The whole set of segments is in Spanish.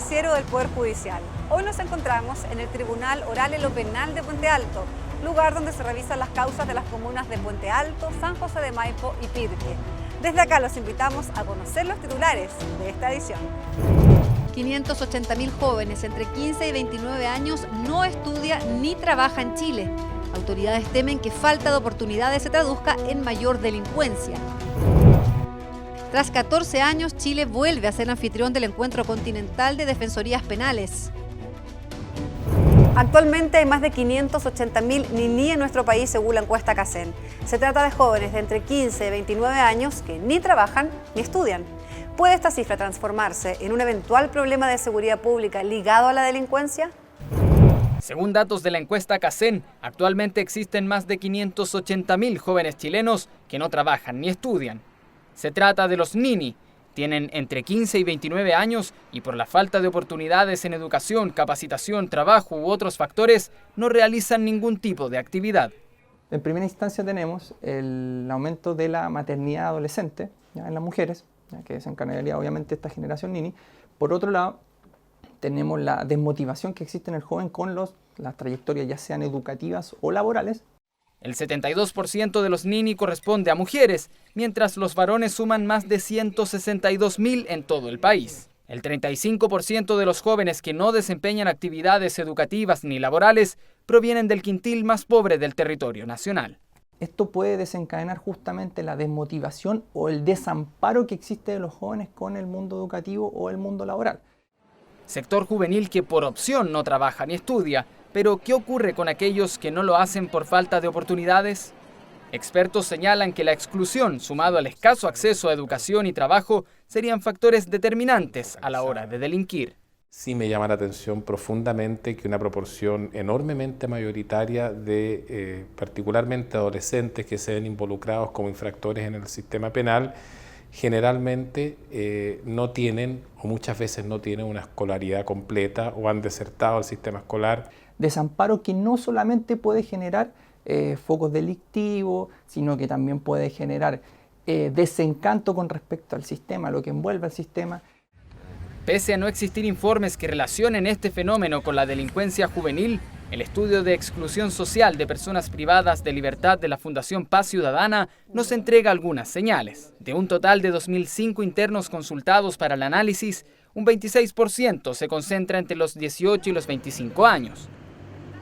noticiero del Poder Judicial. Hoy nos encontramos en el Tribunal Oral en lo Penal de Puente Alto, lugar donde se revisan las causas de las comunas de Puente Alto, San José de Maipo y Pirque. Desde acá los invitamos a conocer los titulares de esta edición. 580.000 jóvenes entre 15 y 29 años no estudian ni trabajan en Chile. Autoridades temen que falta de oportunidades se traduzca en mayor delincuencia. Tras 14 años, Chile vuelve a ser anfitrión del Encuentro Continental de Defensorías Penales. Actualmente hay más de 580.000 niní en nuestro país según la encuesta CACEN. Se trata de jóvenes de entre 15 y 29 años que ni trabajan ni estudian. ¿Puede esta cifra transformarse en un eventual problema de seguridad pública ligado a la delincuencia? Según datos de la encuesta CACEN, actualmente existen más de 580.000 jóvenes chilenos que no trabajan ni estudian. Se trata de los nini. Tienen entre 15 y 29 años y por la falta de oportunidades en educación, capacitación, trabajo u otros factores, no realizan ningún tipo de actividad. En primera instancia tenemos el aumento de la maternidad adolescente, ¿ya?, en las mujeres, ¿ya?, que desencadenaría obviamente esta generación nini. Por otro lado, tenemos la desmotivación que existe en el joven con las trayectorias ya sean educativas o laborales. El 72% de los nini corresponde a mujeres, mientras los varones suman más de 162.000 en todo el país. El 35% de los jóvenes que no desempeñan actividades educativas ni laborales provienen del quintil más pobre del territorio nacional. Esto puede desencadenar justamente la desmotivación o el desamparo que existe de los jóvenes con el mundo educativo o el mundo laboral. Sector juvenil que por opción no trabaja ni estudia. Pero, ¿qué ocurre con aquellos que no lo hacen por falta de oportunidades? Expertos señalan que la exclusión, sumado al escaso acceso a educación y trabajo, serían factores determinantes a la hora de delinquir. Sí me llama la atención profundamente que una proporción enormemente mayoritaria de particularmente adolescentes que se ven involucrados como infractores en el sistema penal, generalmente no tienen o muchas veces no tienen una escolaridad completa o han desertado del sistema escolar. Desamparo que no solamente puede generar focos delictivos, sino que también puede generar desencanto con respecto al sistema, lo que envuelve al sistema. Pese a no existir informes que relacionen este fenómeno con la delincuencia juvenil, el estudio de exclusión social de personas privadas de libertad de la Fundación Paz Ciudadana nos entrega algunas señales. De un total de 2.005 internos consultados para el análisis, un 26% se concentra entre los 18 y los 25 años.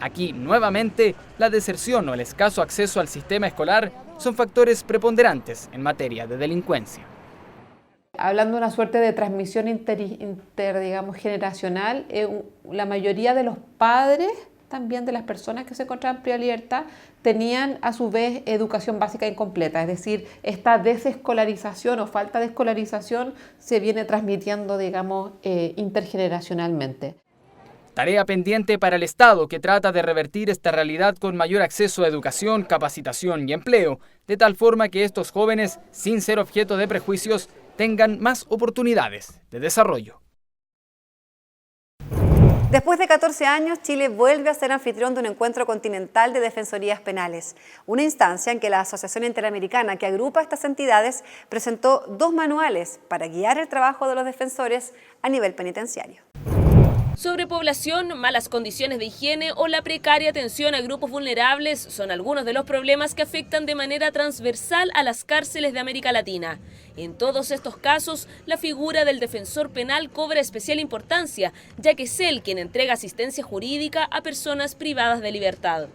Aquí, nuevamente, la deserción o el escaso acceso al sistema escolar son factores preponderantes en materia de delincuencia. Hablando de una suerte de transmisión generacional, la mayoría de los padres, también de las personas que se encontraban en privada libertad, tenían a su vez educación básica incompleta, es decir, esta desescolarización o falta de escolarización se viene transmitiendo, intergeneracionalmente. Tarea pendiente para el Estado, que trata de revertir esta realidad con mayor acceso a educación, capacitación y empleo, de tal forma que estos jóvenes, sin ser objeto de prejuicios, tengan más oportunidades de desarrollo. Después de 14 años, Chile vuelve a ser anfitrión de un encuentro continental de defensorías penales, una instancia en que la Asociación Interamericana que agrupa estas entidades presentó 2 manuales para guiar el trabajo de los defensores a nivel penitenciario. Sobrepoblación, malas condiciones de higiene o la precaria atención a grupos vulnerables son algunos de los problemas que afectan de manera transversal a las cárceles de América Latina. En todos estos casos, la figura del defensor penal cobra especial importancia, ya que es él quien entrega asistencia jurídica a personas privadas de libertad.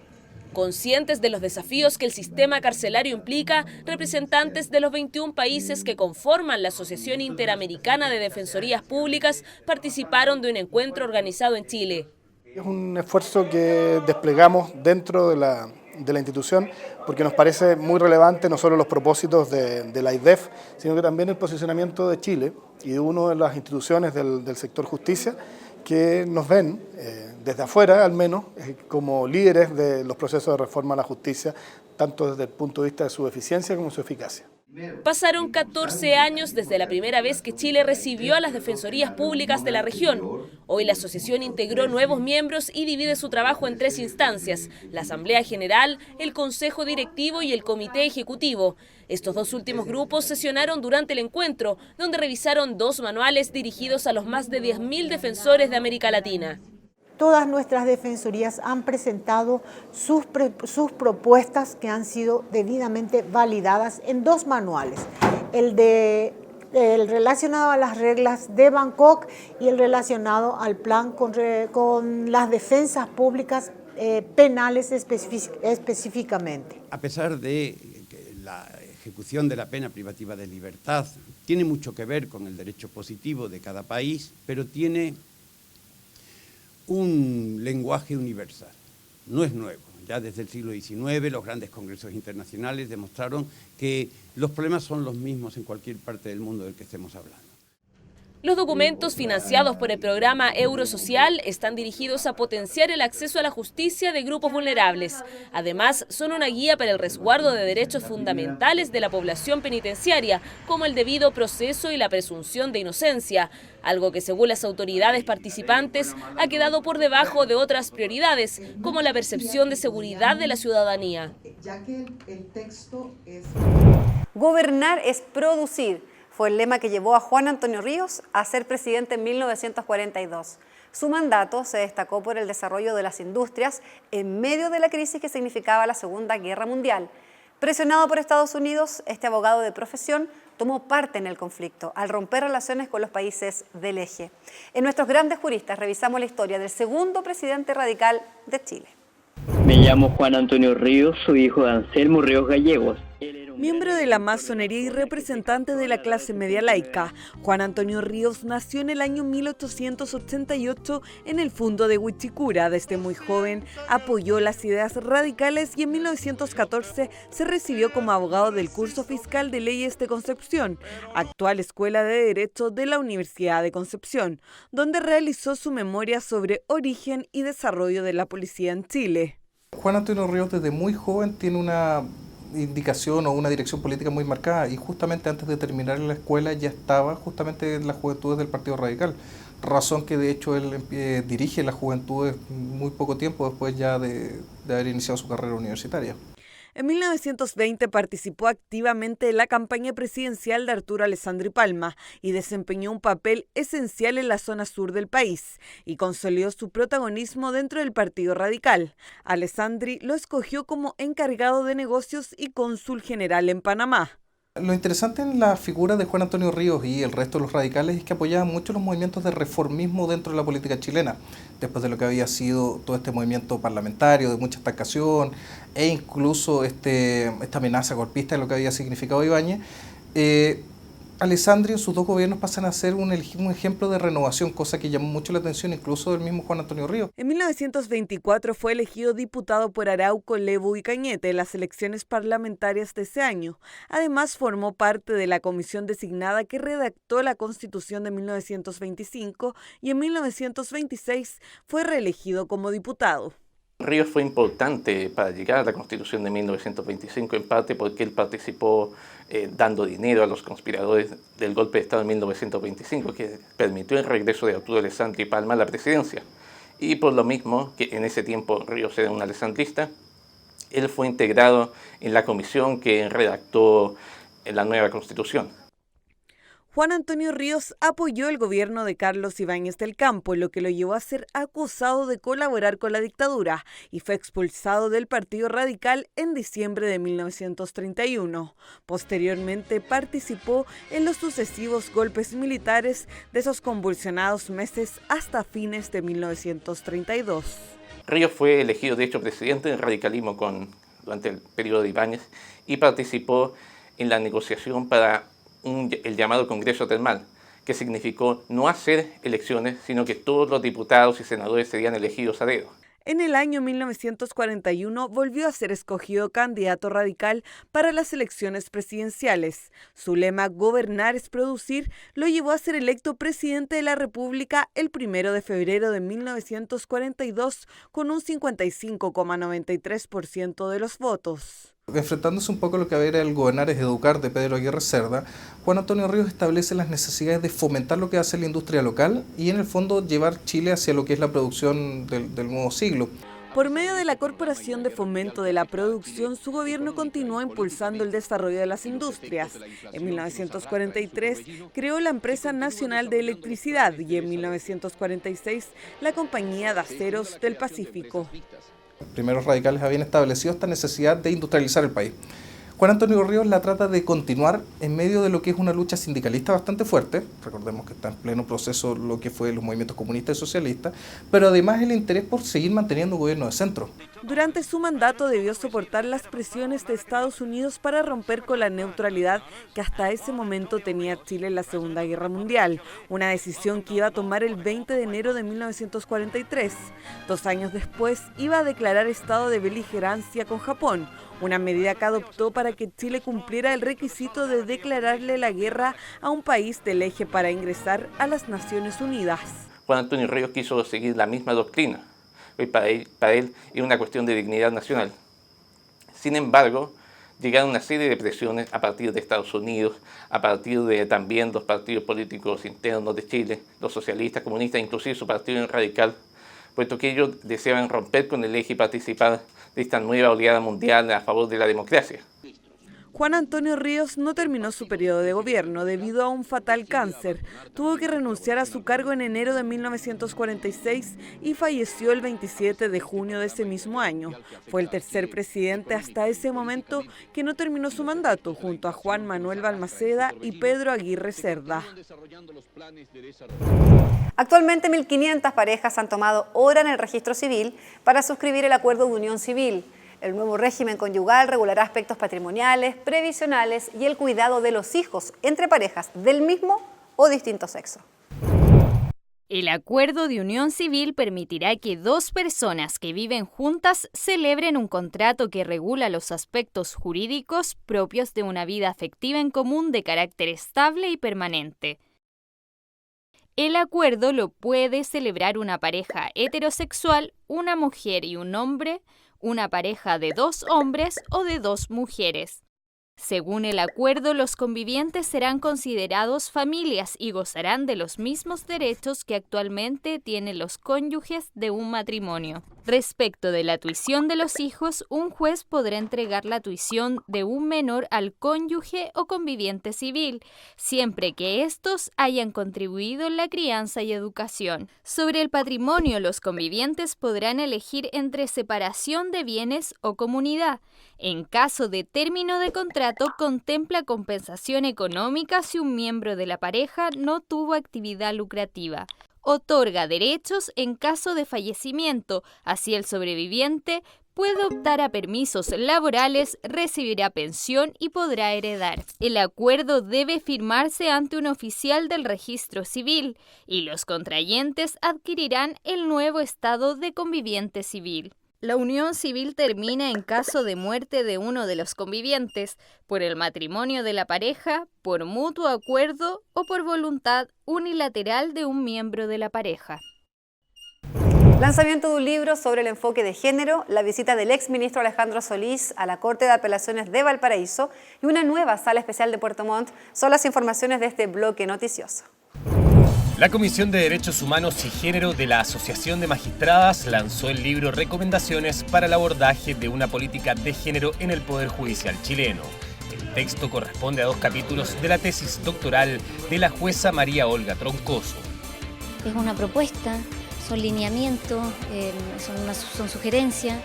Conscientes de los desafíos que el sistema carcelario implica, representantes de los 21 países que conforman la Asociación Interamericana de Defensorías Públicas participaron de un encuentro organizado en Chile. Es un esfuerzo que desplegamos dentro de la institución porque nos parece muy relevante no solo los propósitos de la IDEF, sino que también el posicionamiento de Chile y de una de las instituciones del sector justicia que nos ven desde afuera, al menos, como líderes de los procesos de reforma a la justicia, tanto desde el punto de vista de su eficiencia como su eficacia. Pasaron 14 años desde la primera vez que Chile recibió a las defensorías públicas de la región. Hoy la asociación integró nuevos miembros y divide su trabajo en 3 instancias: la Asamblea General, el Consejo Directivo y el Comité Ejecutivo. Estos 2 últimos grupos sesionaron durante el encuentro, donde revisaron 2 manuales dirigidos a los más de 10.000 defensores de América Latina. Todas nuestras defensorías han presentado sus propuestas que han sido debidamente validadas en 2 manuales, el relacionado a las reglas de Bangkok y el relacionado al plan con las defensas públicas penales específicamente. A pesar de que la ejecución de la pena privativa de libertad tiene mucho que ver con el derecho positivo de cada país, pero tiene un lenguaje universal, no es nuevo. Ya desde el siglo XIX los grandes congresos internacionales demostraron que los problemas son los mismos en cualquier parte del mundo del que estemos hablando. Los documentos financiados por el programa Eurosocial están dirigidos a potenciar el acceso a la justicia de grupos vulnerables. Además, son una guía para el resguardo de derechos fundamentales de la población penitenciaria, como el debido proceso y la presunción de inocencia, algo que según las autoridades participantes ha quedado por debajo de otras prioridades, como la percepción de seguridad de la ciudadanía. Gobernar es producir. Fue el lema que llevó a Juan Antonio Ríos a ser presidente en 1942. Su mandato se destacó por el desarrollo de las industrias en medio de la crisis que significaba la Segunda Guerra Mundial. Presionado por Estados Unidos, este abogado de profesión tomó parte en el conflicto al romper relaciones con los países del eje. En Nuestros Grandes Juristas revisamos la historia del segundo presidente radical de Chile. Me llamo Juan Antonio Ríos, soy hijo de Anselmo Ríos Gallegos. Miembro de la masonería y representante de la clase media laica, Juan Antonio Ríos nació en el año 1888 en el fundo de Huichicura. Desde muy joven apoyó las ideas radicales y en 1914 se recibió como abogado del curso fiscal de leyes de Concepción, actual Escuela de Derecho de la Universidad de Concepción, donde realizó su memoria sobre origen y desarrollo de la policía en Chile. Juan Antonio Ríos desde muy joven tiene una indicación o una dirección política muy marcada y justamente antes de terminar la escuela ya estaba justamente en las juventudes del Partido Radical, razón que de hecho él dirige las juventudes muy poco tiempo después ya de haber iniciado su carrera universitaria. En 1920 participó activamente en la campaña presidencial de Arturo Alessandri Palma y desempeñó un papel esencial en la zona sur del país y consolidó su protagonismo dentro del Partido Radical. Alessandri lo escogió como encargado de negocios y cónsul general en Panamá. Lo interesante en la figura de Juan Antonio Ríos y el resto de los radicales es que apoyaban mucho los movimientos de reformismo dentro de la política chilena, después de lo que había sido todo este movimiento parlamentario de mucha estancación e incluso esta amenaza golpista de lo que había significado Ibáñez. Alessandri en sus 2 gobiernos pasan a ser un ejemplo de renovación, cosa que llamó mucho la atención incluso del mismo Juan Antonio Ríos. En 1924 fue elegido diputado por Arauco, Lebu y Cañete en las elecciones parlamentarias de ese año. Además formó parte de la comisión designada que redactó la Constitución de 1925 y en 1926 fue reelegido como diputado. Ríos fue importante para llegar a la Constitución de 1925, en parte porque él participó dando dinero a los conspiradores del golpe de Estado en 1925, que permitió el regreso de Arturo Alessandri Palma a la presidencia. Y por lo mismo, que en ese tiempo Ríos era un alessandrista, él fue integrado en la comisión que redactó la nueva Constitución. Juan Antonio Ríos apoyó el gobierno de Carlos Ibáñez del Campo, lo que lo llevó a ser acusado de colaborar con la dictadura y fue expulsado del Partido Radical en diciembre de 1931. Posteriormente participó en los sucesivos golpes militares de esos convulsionados meses hasta fines de 1932. Ríos fue elegido de hecho presidente del radicalismo durante el periodo de Ibáñez y participó en la negociación para el llamado Congreso Termal, que significó no hacer elecciones, sino que todos los diputados y senadores serían elegidos a dedo. En el año 1941 volvió a ser escogido candidato radical para las elecciones presidenciales. Su lema "Gobernar es producir" lo llevó a ser electo presidente de la República el 1 de febrero de 1942 con un 55,93% de los votos. Enfrentándose un poco a lo que era el Gobernar es Educar de Pedro Aguirre Cerda, Juan Antonio Ríos establece las necesidades de fomentar lo que hace la industria local y en el fondo llevar Chile hacia lo que es la producción del nuevo siglo. Por medio de la Corporación de Fomento de la Producción, su gobierno continuó impulsando el desarrollo de las industrias. En 1943 creó la Empresa Nacional de Electricidad y en 1946 la Compañía de Aceros del Pacífico. Los primeros radicales habían establecido esta necesidad de industrializar el país. Juan Antonio Ríos la trata de continuar en medio de lo que es una lucha sindicalista bastante fuerte, recordemos que está en pleno proceso lo que fue los movimientos comunistas y socialistas, pero además el interés por seguir manteniendo un gobierno de centro. Durante su mandato debió soportar las presiones de Estados Unidos para romper con la neutralidad que hasta ese momento tenía Chile en la Segunda Guerra Mundial, una decisión que iba a tomar el 20 de enero de 1943. 2 años después iba a declarar estado de beligerancia con Japón, una medida que adoptó para que Chile cumpliera el requisito de declararle la guerra a un país del eje para ingresar a las Naciones Unidas. Juan Antonio Ríos quiso seguir la misma doctrina, y para él era una cuestión de dignidad nacional. Sin embargo, llegaron una serie de presiones a partir de Estados Unidos, a partir de también los partidos políticos internos de Chile, los socialistas, comunistas, inclusive su partido radical, puesto que ellos deseaban romper con el eje y participar de esta nueva oleada mundial a favor de la democracia. Juan Antonio Ríos no terminó su periodo de gobierno debido a un fatal cáncer. Tuvo que renunciar a su cargo en enero de 1946 y falleció el 27 de junio de ese mismo año. Fue el tercer presidente hasta ese momento que no terminó su mandato, junto a Juan Manuel Balmaceda y Pedro Aguirre Cerda. Actualmente 1.500 parejas han tomado hora en el registro civil para suscribir el acuerdo de unión civil. El nuevo régimen conyugal regulará aspectos patrimoniales, previsionales y el cuidado de los hijos entre parejas del mismo o distinto sexo. El acuerdo de unión civil permitirá que 2 personas que viven juntas celebren un contrato que regula los aspectos jurídicos propios de una vida afectiva en común de carácter estable y permanente. El acuerdo lo puede celebrar una pareja heterosexual, una mujer y un hombre, una pareja de 2 hombres o de 2 mujeres. Según el acuerdo, los convivientes serán considerados familias y gozarán de los mismos derechos que actualmente tienen los cónyuges de un matrimonio. Respecto de la tuición de los hijos, un juez podrá entregar la tuición de un menor al cónyuge o conviviente civil, siempre que estos hayan contribuido en la crianza y educación. Sobre el patrimonio, los convivientes podrán elegir entre separación de bienes o comunidad. En caso de término de contrato, contempla compensación económica si un miembro de la pareja no tuvo actividad lucrativa. Otorga derechos en caso de fallecimiento, así el sobreviviente puede optar a permisos laborales, recibirá pensión y podrá heredar. El acuerdo debe firmarse ante un oficial del registro civil y los contrayentes adquirirán el nuevo estado de conviviente civil. La unión civil termina en caso de muerte de uno de los convivientes, por el matrimonio de la pareja, por mutuo acuerdo o por voluntad unilateral de un miembro de la pareja. Lanzamiento de un libro sobre el enfoque de género, la visita del exministro Alejandro Solís a la Corte de Apelaciones de Valparaíso y una nueva sala especial de Puerto Montt son las informaciones de este bloque noticioso. La Comisión de Derechos Humanos y Género de la Asociación de Magistradas lanzó el libro Recomendaciones para el abordaje de una política de género en el Poder Judicial chileno. El texto corresponde a 2 capítulos de la tesis doctoral de la jueza María Olga Troncoso. Es una propuesta, son lineamientos, son sugerencias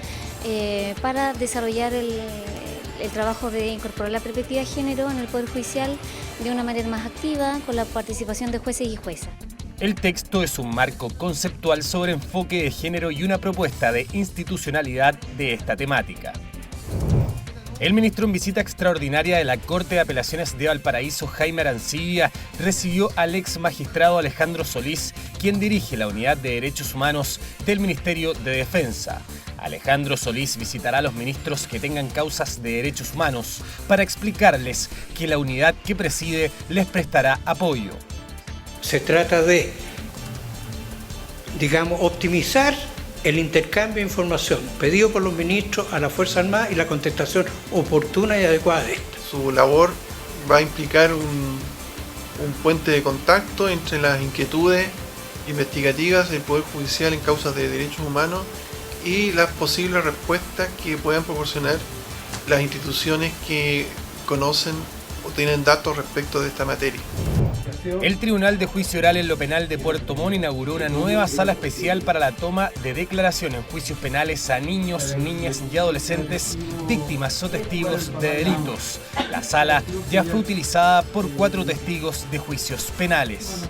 para desarrollar el trabajo de incorporar la perspectiva de género en el Poder Judicial de una manera más activa, con la participación de jueces y juezas. El texto es un marco conceptual sobre enfoque de género y una propuesta de institucionalidad de esta temática. El ministro en visita extraordinaria de la Corte de Apelaciones de Valparaíso, Jaime Arancibia, recibió al ex magistrado Alejandro Solís, quien dirige la Unidad de Derechos Humanos del Ministerio de Defensa. Alejandro Solís visitará a los ministros que tengan causas de derechos humanos para explicarles que la unidad que preside les prestará apoyo. Se trata de, optimizar el intercambio de información pedido por los ministros a la Fuerza Armada y la contestación oportuna y adecuada de esta. Su labor va a implicar un puente de contacto entre las inquietudes investigativas del Poder Judicial en causas de derechos humanos y las posibles respuestas que puedan proporcionar las instituciones que conocen o tienen datos respecto de esta materia. El Tribunal de Juicio Oral en lo Penal de Puerto Montt inauguró una nueva sala especial para la toma de declaración en juicios penales a niños, niñas y adolescentes, víctimas o testigos de delitos. La sala ya fue utilizada por 4 testigos de juicios penales.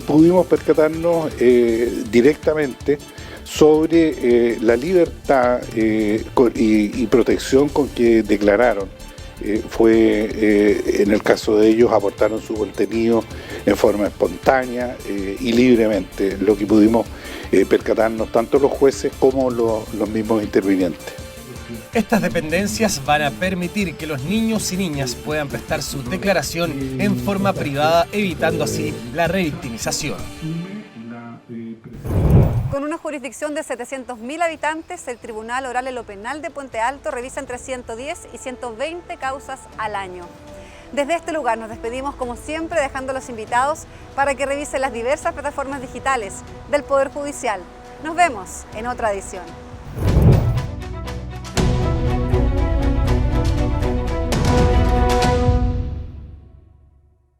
Pudimos percatarnos directamente sobre la libertad y protección con que declararon. En el caso de ellos, aportaron su contenido en forma espontánea y libremente, lo que pudimos percatarnos tanto los jueces como los mismos intervinientes. Estas dependencias van a permitir que los niños y niñas puedan prestar su declaración en forma privada, evitando así la revictimización. Con una jurisdicción de 700.000 habitantes, el Tribunal Oral en lo Penal de Puente Alto revisa entre 110 y 120 causas al año. Desde este lugar nos despedimos como siempre, dejando a los invitados para que revisen las diversas plataformas digitales del Poder Judicial. Nos vemos en otra edición.